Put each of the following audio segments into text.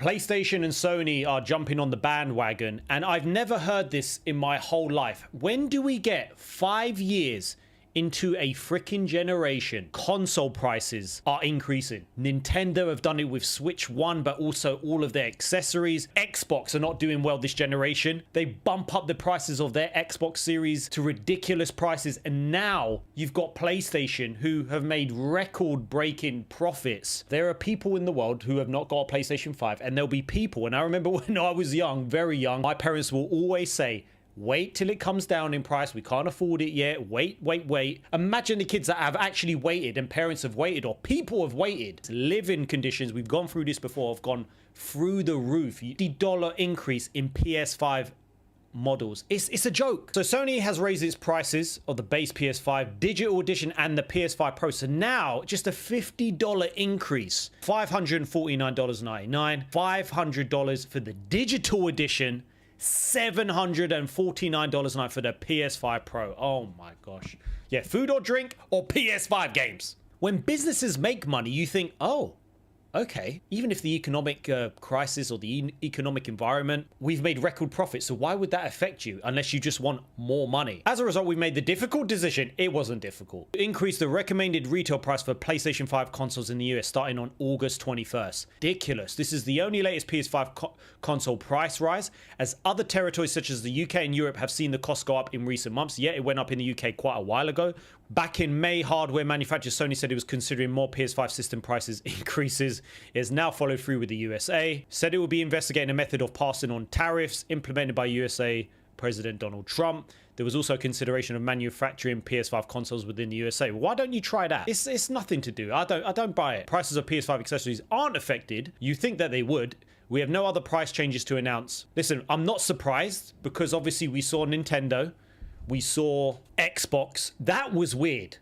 PlayStation and Sony are jumping on the bandwagon, and I've never heard this in my whole life. When do we get 5 years into a freaking generation, console prices are increasing? Nintendo have done it with Switch 1, but also all of their accessories. Xbox are not doing well this generation. They bump up the prices of their Xbox series to ridiculous prices. And now you've got PlayStation, who have made record-breaking profits. There are people in the world who have not got a PlayStation 5, and there'll be people, and I remember when I was young, very young, my parents will always say, wait till it comes down in price. We can't afford it yet. Wait. Imagine the kids that have actually waited, and parents have waited, or people have waited. Living conditions, we've gone through this before, have gone through the roof. $50 increase in PS5 models. It's a joke. So Sony has raised its prices of the base PS5, digital edition, and the PS5 Pro. So now just a $50 increase, $549.99, $500 for the digital edition, $749 for the PS5 Pro. Oh my gosh. Yeah, food or drink or PS5 games. When businesses make money, you think, oh, okay, even if the economic crisis or the economic environment, we've made record profits. So why would that affect you unless you just want more money? As a result, we made the difficult decision. It wasn't difficult. Increase the recommended retail price for PlayStation 5 consoles in the US starting on August 21st. Ridiculous. This is the only latest PS5 console price rise, as other territories such as the UK and Europe have seen the cost go up in recent months. Yeah, it went up in the UK quite a while ago. Back in May, hardware manufacturer Sony said it was considering more PS5 system prices increases. It has now followed through with the USA. Said it will be investigating a method of passing on tariffs implemented by USA President Donald Trump. There was also consideration of manufacturing PS5 consoles within the USA. Why don't you try that? It's nothing to do. I don't buy it. Prices of PS5 accessories aren't affected. You think that they would. We have no other price changes to announce. Listen, I'm not surprised, because obviously we saw Nintendo. We saw Xbox. That was weird.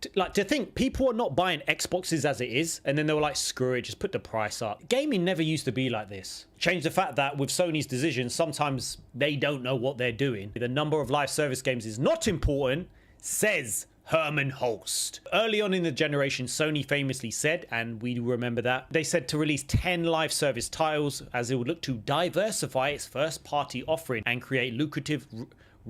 To think people are not buying Xboxes as it is, and then they were like, screw it, just put the price up. Gaming never used to be like this. Change the fact that with Sony's decisions, sometimes they don't know what they're doing. The number of live service games is not important, says Herman Hulst. Early on in the generation, Sony famously said, and we remember that, they said to release 10 live service titles as it would look to diversify its first party offering and create lucrative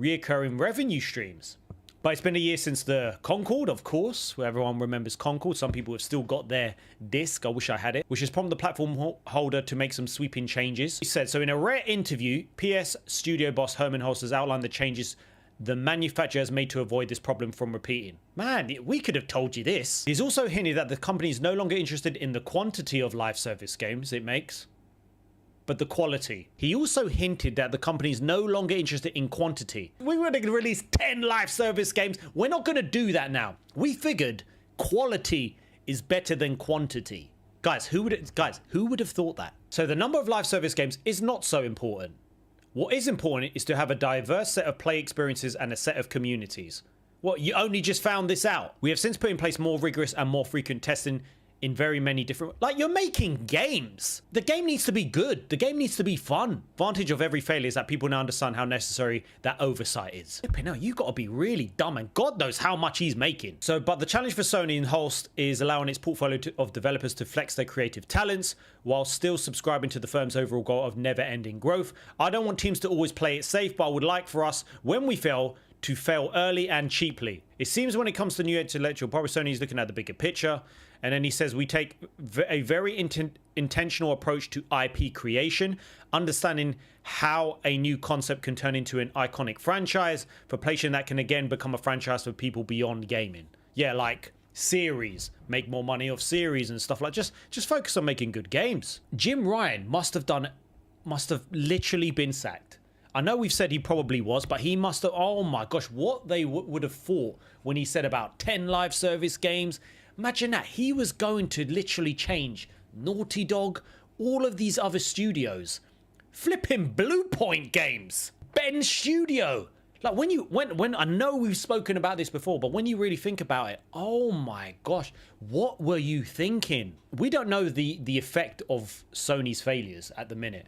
reoccurring revenue streams. But it's been a year since the Concord, of course, where everyone remembers Concord. Some people have still got their disc. I wish I had it, which has prompted the platform holder to make some sweeping changes. He said, so in a rare interview, PS studio boss Herman Hulst has outlined the changes the manufacturer has made to avoid this problem from repeating. Man, we could have told you this. He's also hinted that the company is no longer interested in the quantity of live service games it makes, but the quality. He also hinted that the company is no longer interested in quantity. We were going to release 10 live service games. We're not going to do that now. We figured quality is better than quantity. Guys, who would have thought that? So the number of live service games is not so important. What is important is to have a diverse set of play experiences and a set of communities. What, you only just found this out? We have since put in place more rigorous and more frequent testing in very many different, like, you're making games. The game needs to be good. The game needs to be fun. Advantage of every failure is that people now understand how necessary that oversight is. Now you got to be really dumb, and God knows how much he's making. So, but the challenge for Sony and Hulst is allowing its portfolio of developers to flex their creative talents while still subscribing to the firm's overall goal of never-ending growth. I don't want teams to always play it safe, but I would like for us, when we fail, to fail early and cheaply. It seems when it comes to new intellectual property, Sony is looking at the bigger picture. And then he says, we take a very intentional approach to IP creation, understanding how a new concept can turn into an iconic franchise for PlayStation that can again become a franchise for people beyond gaming. Yeah, like series, make more money off series and stuff like just focus on making good games. Jim Ryan must have literally been sacked. I know we've said he probably was, but he must have, oh my gosh, what they would have thought when he said about 10 live service games. Imagine that. He was going to literally change Naughty Dog, all of these other studios. Flipping Blue Point Games. Ben Studio. Like, when I know we've spoken about this before, but when you really think about it, oh my gosh, what were you thinking? We don't know the effect of Sony's failures at the minute.